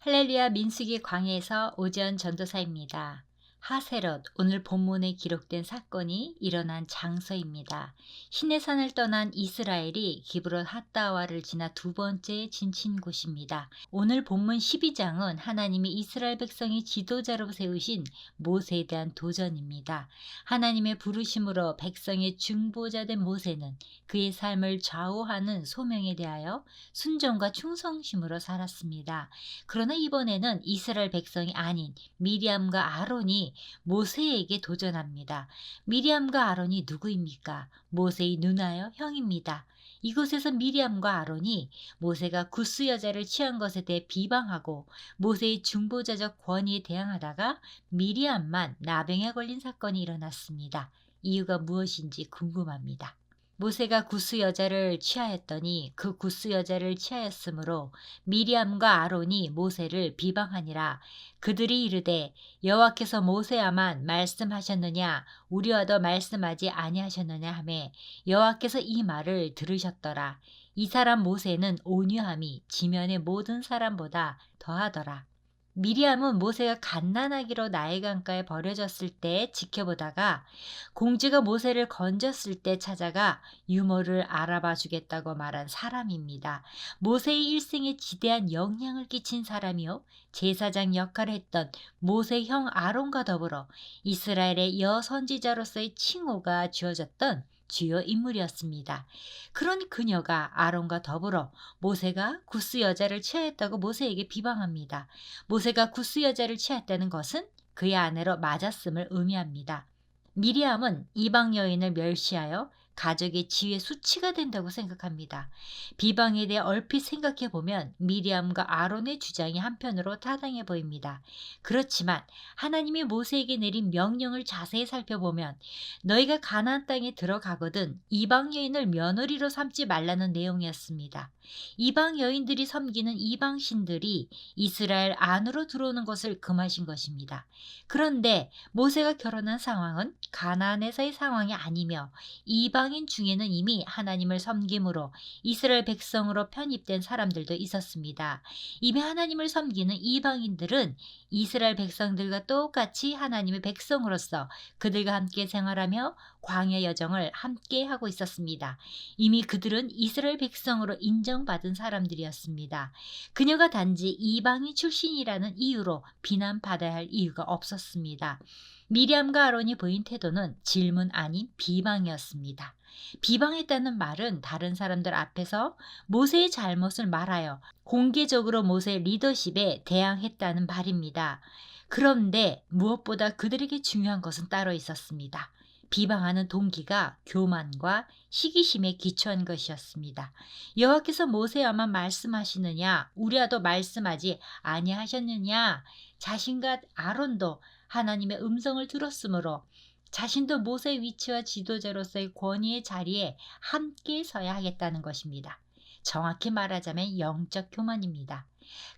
할렐루야 민수기 광야에서 오지연 전도사입니다. 하세롯, 오늘 본문에 기록된 사건이 일어난 장소입니다. 시내산을 떠난 이스라엘이 기브롯 핫다와를 지나 두 번째 진친 곳입니다. 오늘 본문 12장은 하나님이 이스라엘 백성이 지도자로 세우신 모세에 대한 도전입니다. 하나님의 부르심으로 백성의 중보자 된 모세는 그의 삶을 좌우하는 소명에 대하여 순종과 충성심으로 살았습니다. 그러나 이번에는 이스라엘 백성이 아닌 미리암과 아론이 모세에게 도전합니다. 미리암과 아론이 누구입니까? 모세의 누나요, 형입니다. 이곳에서 미리암과 아론이 모세가 구스 여자를 취한 것에 대해 비방하고 모세의 중보자적 권위에 대항하다가 미리암만 나병에 걸린 사건이 일어났습니다. 이유가 무엇인지 궁금합니다. 모세가 구스 여자를 취하였더니 그 구스 여자를 취하였으므로 미리암과 아론이 모세를 비방하니라. 그들이 이르되 여호와께서 모세야만 말씀하셨느냐 우리와도 말씀하지 아니하셨느냐 하매 여호와께서 이 말을 들으셨더라. 이 사람 모세는 온유함이 지면의 모든 사람보다 더하더라. 미리암은 모세가 갓난아기로 나일 강가에 버려졌을 때 지켜보다가 공주가 모세를 건졌을 때 찾아가 유머를 알아봐 주겠다고 말한 사람입니다. 모세의 일생에 지대한 영향을 끼친 사람이요, 제사장 역할을 했던 모세 형 아론과 더불어 이스라엘의 여선지자로서의 칭호가 주어졌던 주요 인물이었습니다. 그런 그녀가 아론과 더불어 모세가 구스 여자를 취하였다고 모세에게 비방합니다. 모세가 구스 여자를 취했다는 것은 그의 아내로 맞았음을 의미합니다. 미리암은 이방 여인을 멸시하여 가족의 지위의 수치가 된다고 생각합니다. 비방에 대해 얼핏 생각해 보면 미리암과 아론의 주장이 한편으로 타당해 보입니다. 그렇지만 하나님이 모세에게 내린 명령을 자세히 살펴보면 너희가 가나안 땅에 들어가거든 이방 여인을 며느리로 삼지 말라는 내용이었습니다. 이방 여인들이 섬기는 이방 신들이 이스라엘 안으로 들어오는 것을 금하신 것입니다. 그런데 모세가 결혼한 상황은 가나안에서의 상황이 아니며 이방인 중에는 이미 하나님을 섬김으로 이스라엘 백성으로 편입된 사람들도 있었습니다. 이미 하나님을 섬기는 이방인들은 이스라엘 백성들과 똑같이 하나님의 백성으로서 그들과 함께 생활하며 광야 여정을 함께 하고 있었습니다. 이미 그들은 이스라엘 백성으로 인정받은 사람들이었습니다. 그녀가 단지 이방인 출신이라는 이유로 비난받아야 할 이유가 없었습니다. 미리암과 아론이 보인 태도는 질문 아닌 비방이었습니다. 비방했다는 말은 다른 사람들 앞에서 모세의 잘못을 말하여 공개적으로 모세의 리더십에 대항했다는 말입니다. 그런데 무엇보다 그들에게 중요한 것은 따로 있었습니다. 비방하는 동기가 교만과 시기심에 기초한 것이었습니다. 여호와께서 모세와만 말씀하시느냐 우리와도 말씀하지 아니하셨느냐. 자신과 아론도 하나님의 음성을 들었으므로 자신도 모세의 위치와 지도자로서의 권위의 자리에 함께 서야 하겠다는 것입니다. 정확히 말하자면 영적 교만입니다.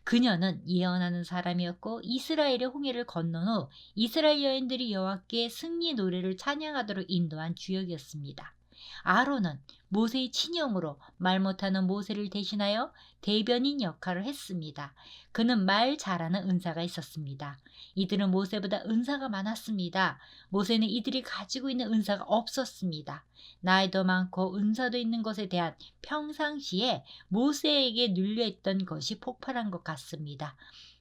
그녀는 예언하는 사람이었고 이스라엘의 홍해를 건넌 후 이스라엘 여인들이 여호와께 승리 노래를 찬양하도록 인도한 주역이었습니다. 아론은 모세의 친형으로 말 못하는 모세를 대신하여 대변인 역할을 했습니다. 그는 말 잘하는 은사가 있었습니다. 이들은 모세보다 은사가 많았습니다. 모세는 이들이 가지고 있는 은사가 없었습니다. 나이도 많고 은사도 있는 것에 대한 평상시에 모세에게 눌려있던 것이 폭발한 것 같습니다.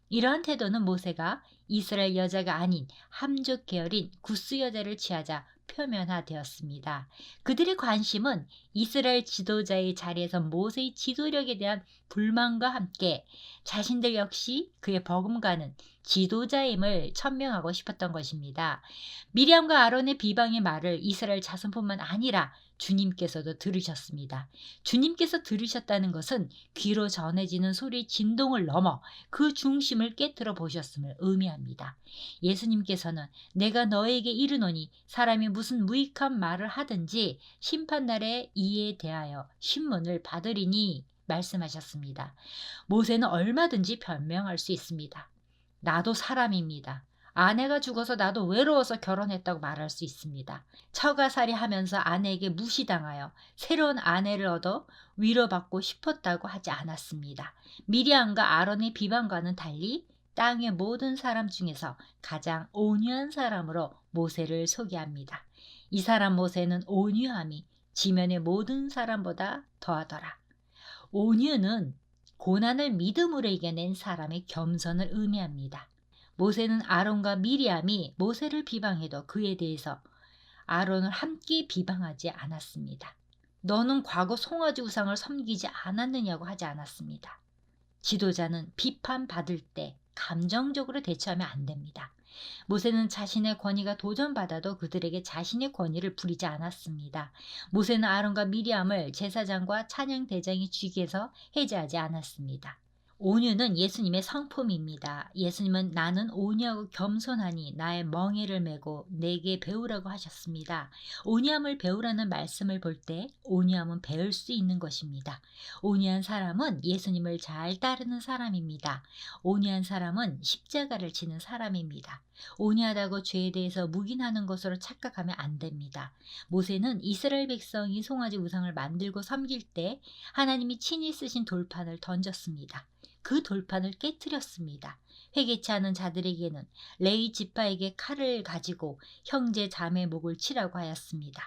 이러한 태도는 모세가 이스라엘 여자가 아닌 함족 계열인 구스 여자를 취하자 표면화되었습니다. 그들의 관심은 이스라엘 지도자의 자리에서 모세의 지도력에 대한 불만과 함께 자신들 역시 그의 버금가는 지도자임을 천명하고 싶었던 것입니다. 미리암과 아론의 비방의 말을 이스라엘 자손뿐만 아니라 주님께서도 들으셨습니다. 주님께서 들으셨다는 것은 귀로 전해지는 소리의 진동을 넘어 그 중심을 깨뜨려 보셨음을 의미합니다. 예수님께서는 내가 너에게 이르노니 사람이 무슨 무익한 말을 하든지 심판날에 이에 대하여 신문을 받으리니 말씀하셨습니다. 모세는 얼마든지 변명할 수 있습니다. 나도 사람입니다. 아내가 죽어서 나도 외로워서 결혼했다고 말할 수 있습니다. 처가살이 하면서 아내에게 무시당하여 새로운 아내를 얻어 위로받고 싶었다고 하지 않았습니다. 미리암과 아론의 비방과는 달리 땅의 모든 사람 중에서 가장 온유한 사람으로 모세를 소개합니다. 이 사람 모세는 온유함이 지면의 모든 사람보다 더하더라. 온유는 고난을 믿음으로 이겨낸 사람의 겸손을 의미합니다. 모세는 아론과 미리암이 모세를 비방해도 그에 대해서 아론을 함께 비방하지 않았습니다. 너는 과거 송아지 우상을 섬기지 않았느냐고 하지 않았습니다. 지도자는 비판받을 때 감정적으로 대처하면 안 됩니다. 모세는 자신의 권위가 도전받아도 그들에게 자신의 권위를 부리지 않았습니다. 모세는 아론과 미리암을 제사장과 찬양대장이 쥐게해서 해제하지 않았습니다. 온유는 예수님의 성품입니다. 예수님은 나는 온유하고 겸손하니 나의 멍에를 메고 내게 배우라고 하셨습니다. 온유함을 배우라는 말씀을 볼 때 온유함은 배울 수 있는 것입니다. 온유한 사람은 예수님을 잘 따르는 사람입니다. 온유한 사람은 십자가를 지는 사람입니다. 온유하다고 죄에 대해서 묵인하는 것으로 착각하면 안 됩니다. 모세는 이스라엘 백성이 송아지 우상을 만들고 섬길 때 하나님이 친히 쓰신 돌판을 던졌습니다. 그 돌판을 깨뜨렸습니다. 회개치 않은 자들에게는 레위 지파에게 칼을 가지고 형제 자매 목을 치라고 하였습니다.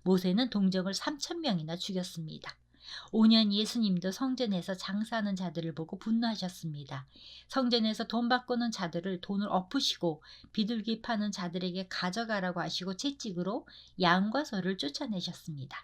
모세는 동정을 3,000명이나 죽였습니다. 5년 예수님도 성전에서 장사하는 자들을 보고 분노하셨습니다. 성전에서 돈 바꾸는 자들을 돈을 엎으시고 비둘기 파는 자들에게 가져가라고 하시고 채찍으로 양과 소를 쫓아내셨습니다.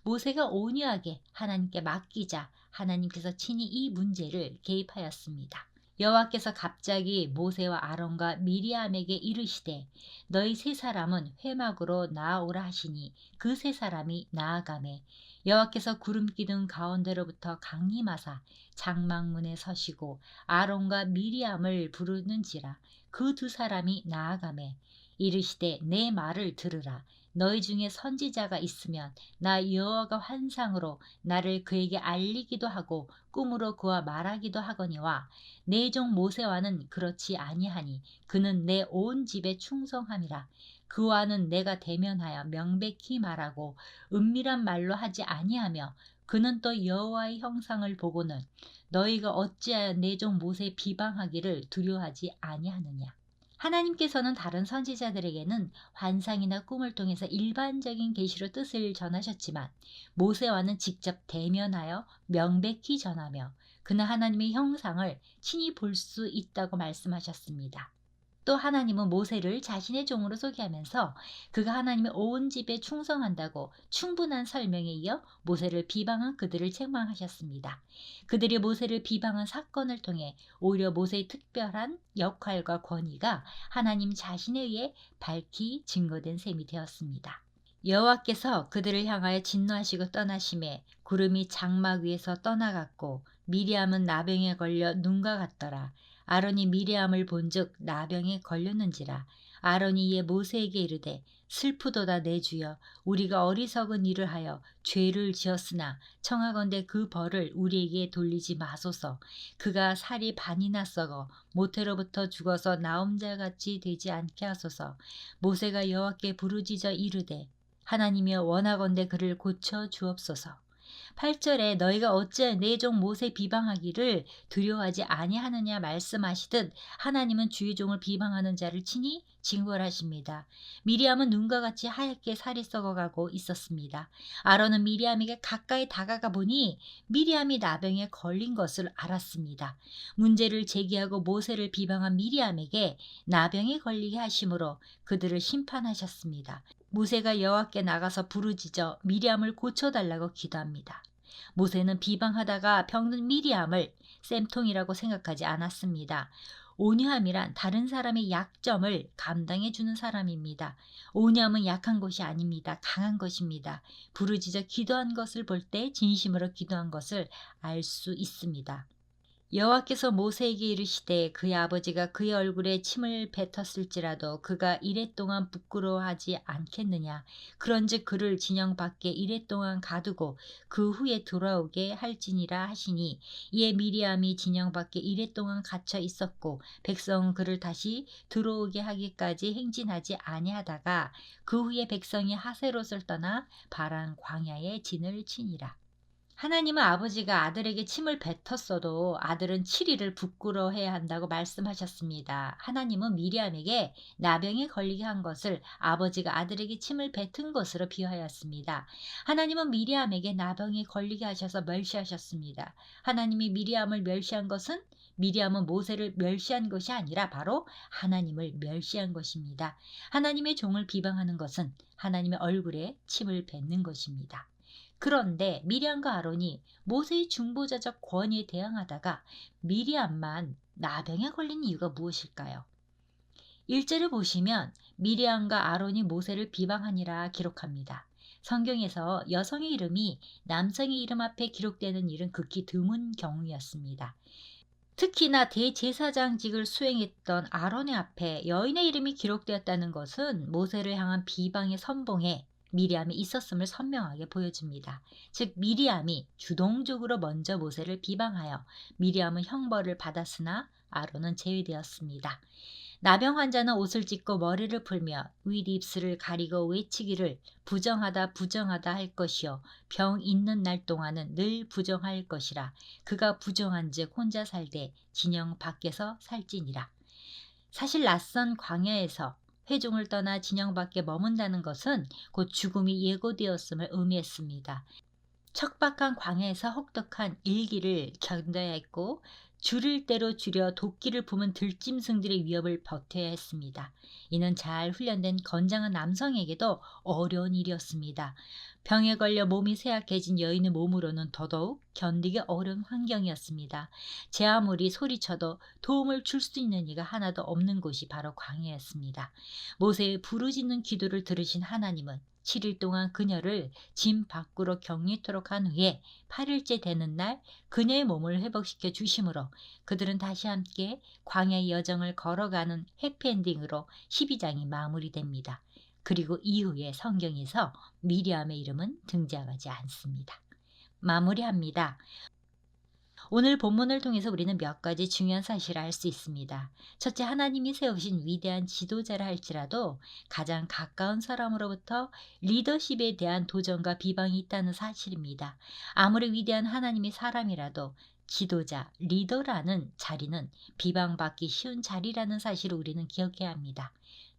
모세가 온유하게 하나님께 맡기자 하나님께서 친히 이 문제를 개입하였습니다. 여호와께서 갑자기 모세와 아론과 미리암에게 이르시되 너희 세 사람은 회막으로 나아오라 하시니 그 세 사람이 나아가매 여호와께서 구름 기둥 가운데로부터 강림하사 장막문에 서시고 아론과 미리암을 부르는지라 그 두 사람이 나아가매 이르시되 내 말을 들으라 너희 중에 선지자가 있으면 나 여호와가 환상으로 나를 그에게 알리기도 하고 꿈으로 그와 말하기도 하거니와 내 종 모세와는 그렇지 아니하니 그는 내 온 집에 충성함이라 그와는 내가 대면하여 명백히 말하고 은밀한 말로 하지 아니하며 그는 또 여호와의 형상을 보고는 너희가 어찌하여 내 종 모세 비방하기를 두려워하지 아니하느냐. 하나님께서는 다른 선지자들에게는 환상이나 꿈을 통해서 일반적인 계시로 뜻을 전하셨지만 모세와는 직접 대면하여 명백히 전하며 그는 하나님의 형상을 친히 볼 수 있다고 말씀하셨습니다. 또 하나님은 모세를 자신의 종으로 소개하면서 그가 하나님의 온 집에 충성한다고 충분한 설명에 이어 모세를 비방한 그들을 책망하셨습니다. 그들이 모세를 비방한 사건을 통해 오히려 모세의 특별한 역할과 권위가 하나님 자신에 의해 밝히 증거된 셈이 되었습니다. 여호와께서 그들을 향하여 진노하시고 떠나심에 구름이 장막 위에서 떠나갔고 미리암은 나병에 걸려 눈과 같더라. 아론이 미리암을 본즉 나병에 걸렸는지라. 아론이 이에 모세에게 이르되 슬프도다 내 주여 우리가 어리석은 일을 하여 죄를 지었으나 청하건대 그 벌을 우리에게 돌리지 마소서. 그가 살이 반이나 썩어 모태로부터 죽어서 나옴자같이 되지 않게 하소서. 모세가 여호와께 부르짖어 이르되 하나님이여 원하건대 그를 고쳐 주옵소서. 8절에 너희가 어찌하여 내 종 모세 비방하기를 두려워하지 아니하느냐 말씀하시듯 하나님은 주의 종을 비방하는 자를 친히 징벌하십니다. 미리암은 눈과 같이 하얗게 살이 썩어가고 있었습니다. 아론은 미리암에게 가까이 다가가 보니 미리암이 나병에 걸린 것을 알았습니다. 문제를 제기하고 모세를 비방한 미리암에게 나병에 걸리게 하심으로 그들을 심판하셨습니다. 모세가 여호와께 나가서 부르짖어 미리암을 고쳐달라고 기도합니다. 모세는 비방하다가 병든 미리암을 쌤통이라고 생각하지 않았습니다. 온유함이란 다른 사람의 약점을 감당해 주는 사람입니다. 온유함은 약한 것이 아닙니다. 강한 것입니다. 부르짖어 기도한 것을 볼 때 진심으로 기도한 것을 알 수 있습니다. 여호와께서 모세에게 이르시되 그의 아버지가 그의 얼굴에 침을 뱉었을지라도 그가 이랫동안 부끄러워하지 않겠느냐. 그런즉 그를 진영 밖에 이랫동안 가두고 그 후에 돌아오게 할지니라 하시니, 이에 미리암이 진영 밖에 이랫동안 갇혀 있었고 백성은 그를 다시 들어오게 하기까지 행진하지 아니하다가 그 후에 백성이 하세롯을 떠나 바란 광야에 진을 치니라. 하나님은 아버지가 아들에게 침을 뱉었어도 아들은 7일을 부끄러워해야 한다고 말씀하셨습니다. 하나님은 미리암에게 나병에 걸리게 한 것을 아버지가 아들에게 침을 뱉은 것으로 비유하였습니다. 하나님은 미리암에게 나병에 걸리게 하셔서 멸시하셨습니다. 하나님이 미리암을 멸시한 것은 미리암은 모세를 멸시한 것이 아니라 바로 하나님을 멸시한 것입니다. 하나님의 종을 비방하는 것은 하나님의 얼굴에 침을 뱉는 것입니다. 그런데 미리암과 아론이 모세의 중보자적 권위에 대항하다가 미리암만 나병에 걸린 이유가 무엇일까요? 1절을 보시면 미리암과 아론이 모세를 비방하니라 기록합니다. 성경에서 여성의 이름이 남성의 이름 앞에 기록되는 일은 극히 드문 경우였습니다. 특히나 대제사장직을 수행했던 아론의 앞에 여인의 이름이 기록되었다는 것은 모세를 향한 비방의 선봉에 미리암이 있었음을 선명하게 보여줍니다. 즉 미리암이 주동적으로 먼저 모세를 비방하여 미리암은 형벌을 받았으나 아론은 제외되었습니다. 나병 환자는 옷을 찢고 머리를 풀며 윗입술을 가리고 외치기를 부정하다 부정하다 할 것이요 병 있는 날 동안은 늘 부정할 것이라. 그가 부정한즉 혼자 살되 진영 밖에서 살지니라. 사실 낯선 광야에서 회중을 떠나 진영 밖에 머문다는 것은 곧 죽음이 예고되었음을 의미했습니다. 척박한 광야에서 혹독한 일기를 견뎌야 했고 줄일 대로 줄여 도끼를 품은 들짐승들의 위협을 버텨야 했습니다. 이는 잘 훈련된 건장한 남성에게도 어려운 일이었습니다. 병에 걸려 몸이 쇠약해진 여인의 몸으로는 더더욱 견디기 어려운 환경이었습니다. 제 아무리 소리쳐도 도움을 줄 수 있는 이가 하나도 없는 곳이 바로 광야였습니다. 모세의 부르짖는 기도를 들으신 하나님은 7일 동안 그녀를 짐 밖으로 격리토록 한 후에 8일째 되는 날 그녀의 몸을 회복시켜 주심으로 그들은 다시 함께 광야의 여정을 걸어가는 해피엔딩으로 12장이 마무리됩니다. 그리고 이후에 성경에서 미리암의 이름은 등장하지 않습니다. 마무리합니다. 오늘 본문을 통해서 우리는 몇 가지 중요한 사실을 알 수 있습니다. 첫째, 하나님이 세우신 위대한 지도자라 할지라도 가장 가까운 사람으로부터 리더십에 대한 도전과 비방이 있다는 사실입니다. 아무리 위대한 하나님의 사람이라도 지도자, 리더라는 자리는 비방받기 쉬운 자리라는 사실을 우리는 기억해야 합니다.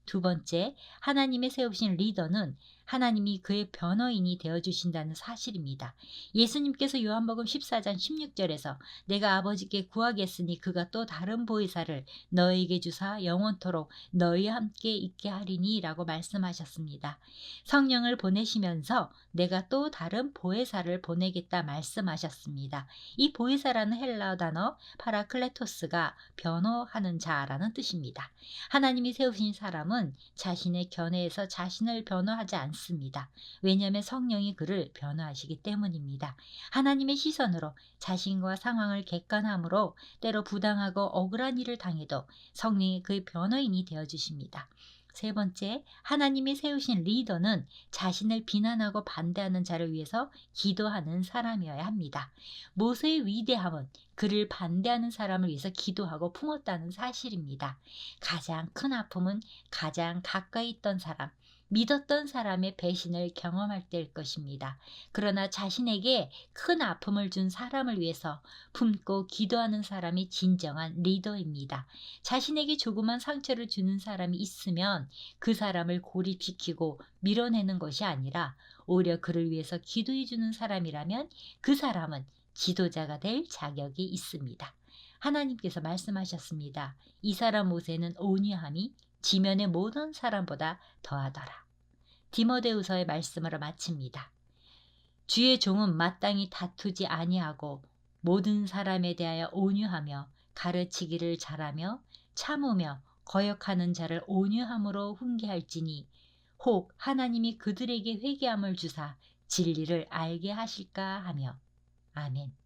두 번째, 하나님의 세우신 리더는 하나님이 그의 변호인이 되어주신다는 사실입니다. 예수님께서 요한복음 14장 16절에서 내가 아버지께 구하겠으니 그가 또 다른 보혜사를 너에게 주사 영원토록 너희와 함께 있게 하리니 라고 말씀하셨습니다. 성령을 보내시면서 내가 또 다른 보혜사를 보내겠다 말씀하셨습니다. 이 보혜사라는 헬라어 단어 파라클레토스가 변호하는 자라는 뜻입니다. 하나님이 세우신 사람은 자신의 견해에서 자신을 변호하지 않습니다. 왜냐하면 성령이 그를 변호하시기 때문입니다. 하나님의 시선으로 자신과 상황을 객관함으로 때로 부당하고 억울한 일을 당해도 성령이 그의 변호인이 되어주십니다. 세 번째, 하나님이 세우신 리더는 자신을 비난하고 반대하는 자를 위해서 기도하는 사람이어야 합니다. 모세의 위대함은 그를 반대하는 사람을 위해서 기도하고 품었다는 사실입니다. 가장 큰 아픔은 가장 가까이 있던 사람, 믿었던 사람의 배신을 경험할 때일 것입니다. 그러나 자신에게 큰 아픔을 준 사람을 위해서 품고 기도하는 사람이 진정한 리더입니다. 자신에게 조그만 상처를 주는 사람이 있으면 그 사람을 고립시키고 밀어내는 것이 아니라 오히려 그를 위해서 기도해 주는 사람이라면 그 사람은 지도자가 될 자격이 있습니다. 하나님께서 말씀하셨습니다. 이 사람 모세는 온유함이 지면의 모든 사람보다 더하더라. 디모데후서의 말씀으로 마칩니다. 주의 종은 마땅히 다투지 아니하고 모든 사람에 대하여 온유하며 가르치기를 잘하며 참으며 거역하는 자를 온유함으로 훈계할지니 혹 하나님이 그들에게 회개함을 주사 진리를 알게 하실까 하며. 아멘.